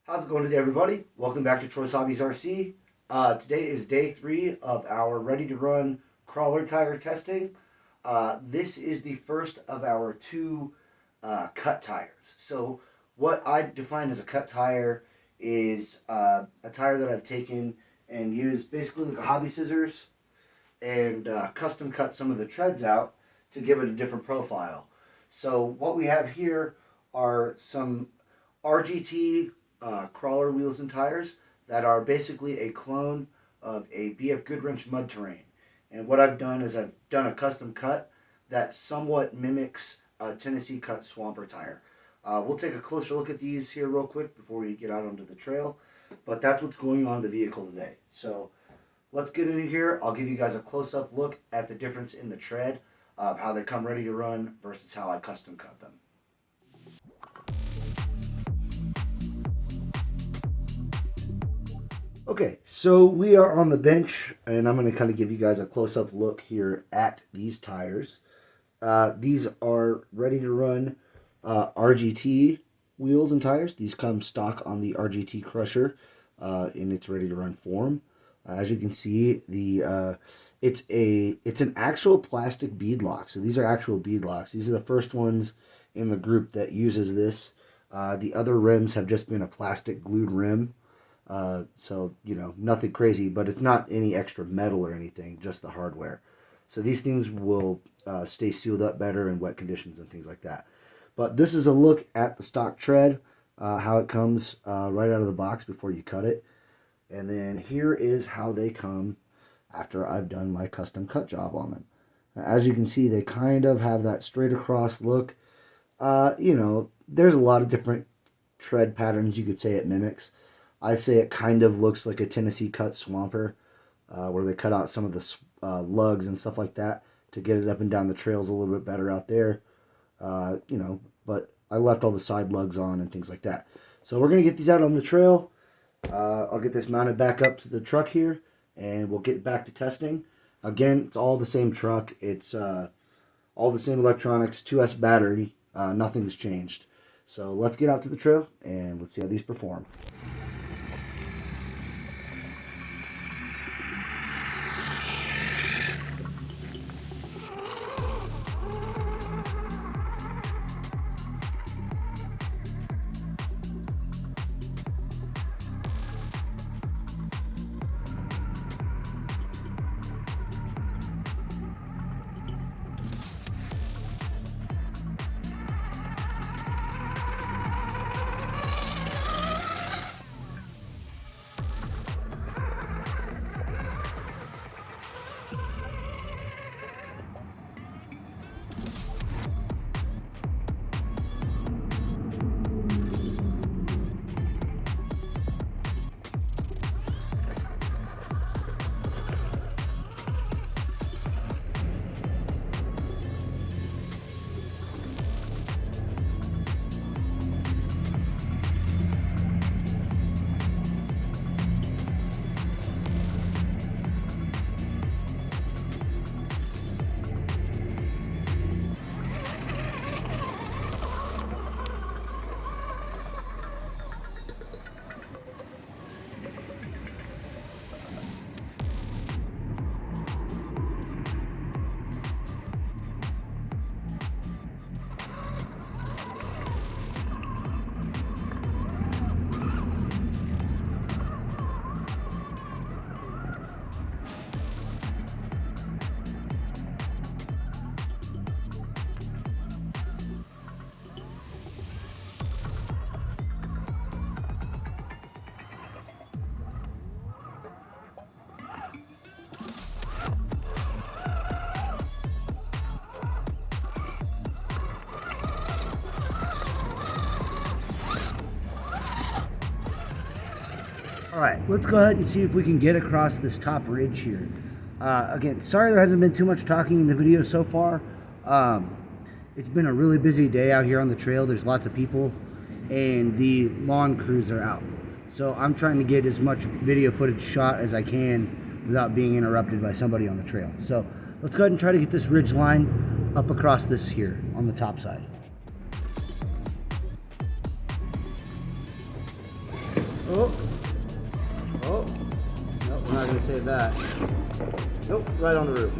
How's it going today, everybody? Welcome back to Troy's Hobbies RC. Today is day 3 of our ready-to-run crawler tire testing. This is the first of our 2 cut tires. So what I define as a cut tire is a tire that I've taken and used basically like a hobby scissors and custom cut some of the treads out to give it a different profile. So what we have here are some RGT crawler wheels and tires that are basically a clone of a BF Goodwrench mud terrain. And what I've done is I've done a custom cut that somewhat mimics a Tennessee cut swamper tire. We'll take a closer look at these here real quick before we get out onto the trail, but that's what's going on in the vehicle today. So let's get in here. I'll give you guys a close-up look at the difference in the tread of how they come ready to run versus how I custom cut them. Okay, so we are on the bench, and I'm going to kind of give you guys a close-up look here at these tires. These are ready to run RGT wheels and tires. These come stock on the RGT Crusher in its ready to run form. As you can see, it's an actual plastic bead lock. So these are actual bead locks. These are the first ones in the group that uses this. The other rims have just been a plastic glued rim. So, you know, nothing crazy, but it's not any extra metal or anything, just the hardware. So these things will stay sealed up better in wet conditions and things like that. But this is a look at the stock tread, how it comes right out of the box before you cut it. And then here is how they come after I've done my custom cut job on them. As you can see, they kind of have that straight across look. You know, there's a lot of different tread patterns you could say it mimics. I say it kind of looks like a Tennessee cut swamper, where they cut out some of the lugs and stuff like that to get it up and down the trails a little bit better out there. You know, but I left all the side lugs on and things like that. So we're going to get these out on the trail. I'll get this mounted back up to the truck here, and we'll get back to testing. Again, it's all the same truck. It's all the same electronics, 2S battery. Nothing's changed. So let's get out to the trail, and let's see how these perform. Alright, let's go ahead and see if we can get across this top ridge here. Again, sorry there hasn't been too much talking in the video so far. It's been a really busy day out here on the trail. There's lots of people, and the lawn crews are out. So I'm trying to get as much video footage shot as I can without being interrupted by somebody on the trail. So let's go ahead and try to get this ridge line up across this here on the top side. Oh. Oh. No, we're not going to save that. Nope, right on the roof.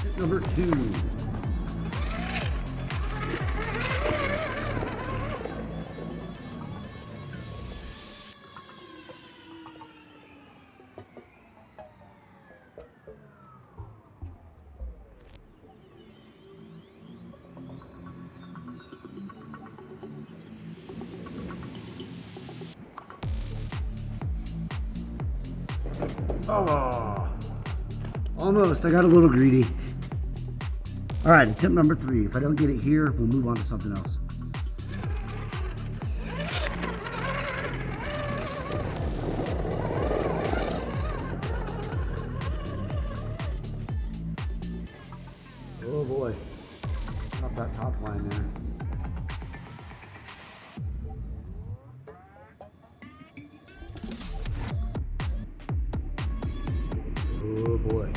Tip number 2. Oh, almost. I got a little greedy. All right, tip number 3. If I don't get it here, we'll move on to something else. Oh boy, off that top line there. Oh boy.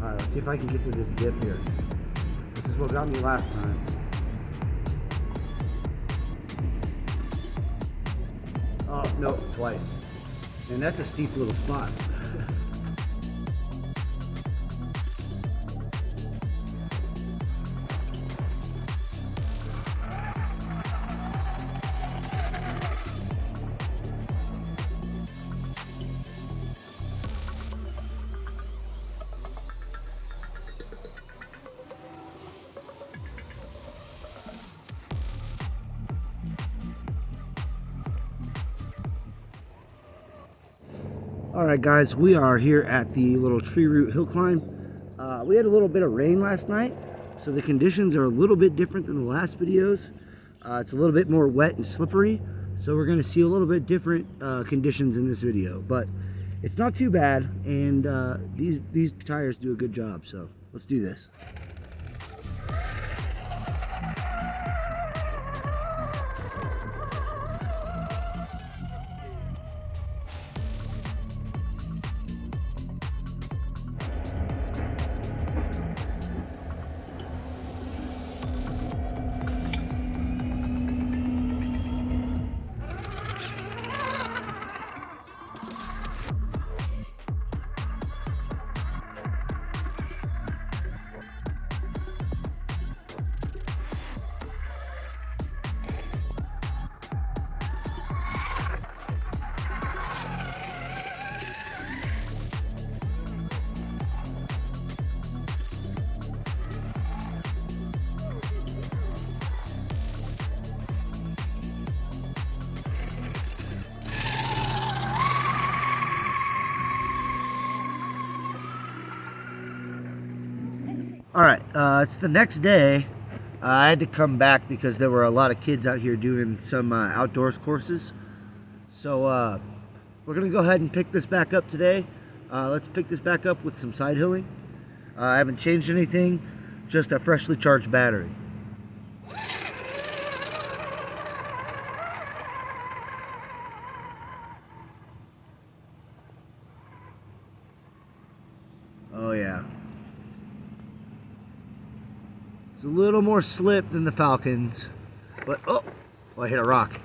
Alright, let's see if I can get through this dip here. This is what got me last time. Oh, no, twice. And that's a steep little spot. Alright guys, we are here at the little tree root hill climb. We had a little bit of rain last night, so the conditions are a little bit different than the last videos. It's a little bit more wet and slippery, so we're going to see a little bit different conditions in this video. But it's not too bad, and these tires do a good job, so let's do this. Alright, it's the next day. I had to come back because there were a lot of kids out here doing some outdoors courses. So we're going to go ahead and pick this back up today. Let's pick this back up with some side hilling. I haven't changed anything, just a freshly charged battery. Oh yeah. It's a little more slip than the Falcons, but oh, I hit a rock.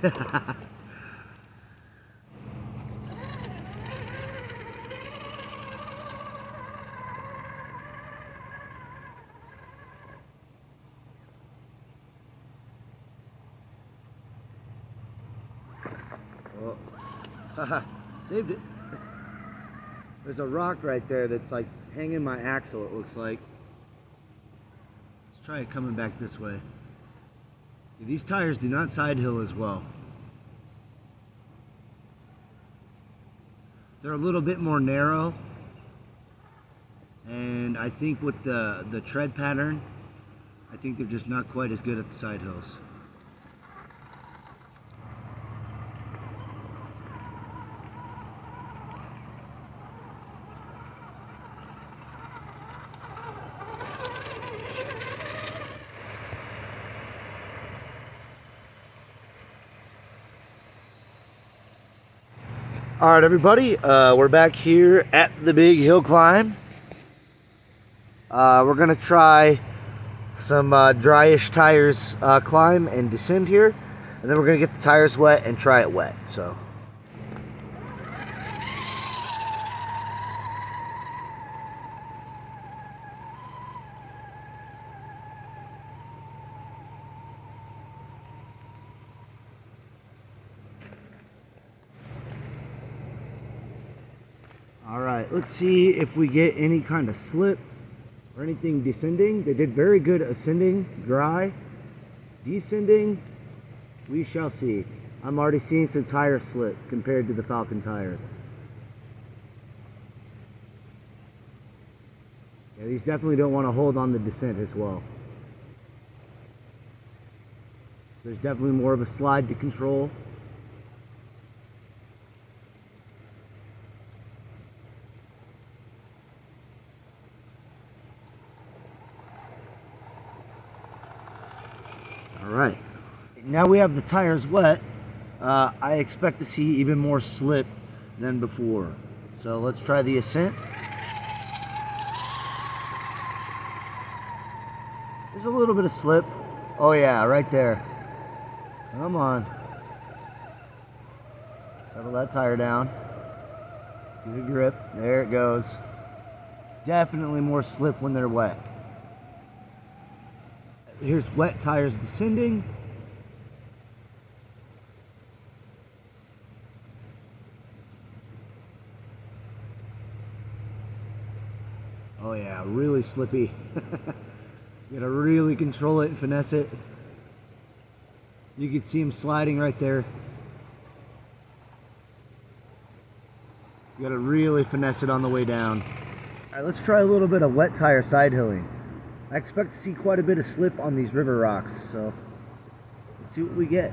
Oh, saved it. There's a rock right there that's like hanging my axle, it looks like. Let's try it coming back this way. These tires do not side hill as well. They're a little bit more narrow, and I think with the tread pattern, I think they're just not quite as good at the side hills. All right, everybody, we're back here at the big hill climb. We're gonna try some dryish tires climb and descend here. and then we're going to get the tires wet and try it wet. So. All right, let's see if we get any kind of slip or anything descending. They did very good ascending, dry. Descending, we shall see. I'm already seeing some tire slip compared to the Falcon tires. Yeah, these definitely don't want to hold on the descent as well. So there's definitely more of a slide to control. All right, now we have the tires wet. I expect to see even more slip than before. So let's try the ascent. There's a little bit of slip. Oh yeah, right there. Come on. Settle that tire down. Give it a grip. There it goes. Definitely more slip when they're wet. Here's wet tires descending. Oh yeah, really slippy. You gotta really control it and finesse it. You can see them sliding right there. You gotta really finesse it on the way down. All right, let's try a little bit of wet tire side hilling. I expect to see quite a bit of slip on these river rocks, so let's see what we get.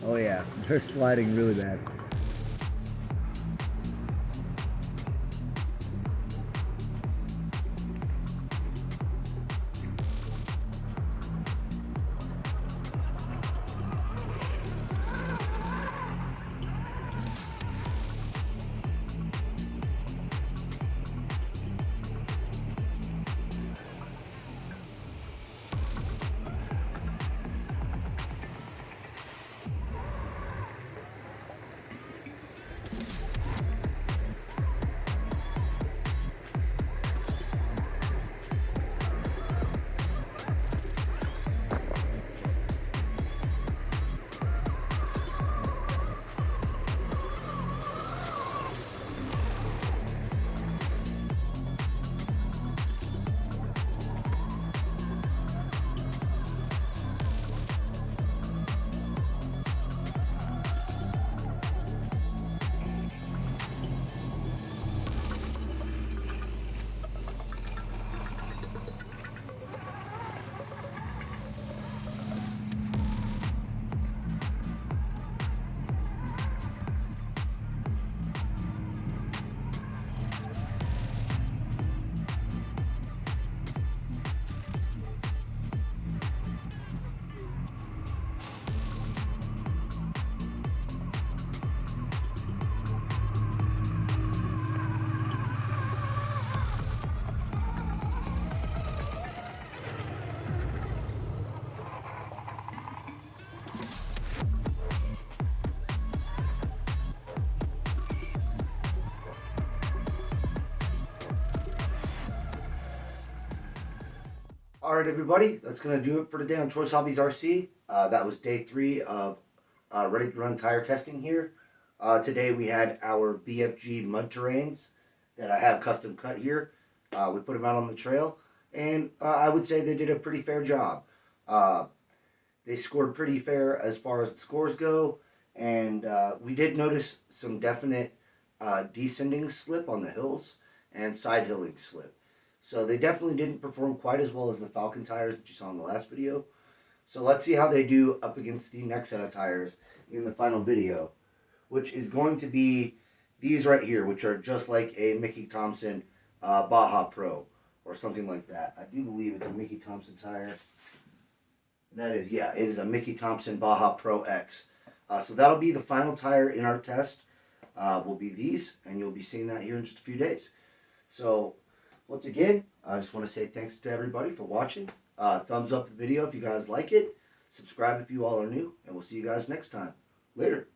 Oh yeah, they're sliding really bad. All right, everybody, that's going to do it for today on Choice Hobbies RC. That was day 3 of ready to run tire testing here. Today we had our BFG mud terrains that I have custom cut here. We put them out on the trail, and I would say they did a pretty fair job. They scored pretty fair as far as the scores go, and we did notice some definite descending slip on the hills and side hilling slip. So they definitely didn't perform quite as well as the Falcon tires that you saw in the last video. So let's see how they do up against the next set of tires in the final video, which is going to be these right here, which are just like a Mickey Thompson Baja Pro or something like that. I do believe it's a Mickey Thompson tire. That is, yeah, it is a Mickey Thompson Baja Pro X. So that'll be the final tire in our test. Will be these, and you'll be seeing that here in just a few days. So once again, I just want to say thanks to everybody for watching. Thumbs up the video if you guys like it. Subscribe if you all are new, and we'll see you guys next time. Later.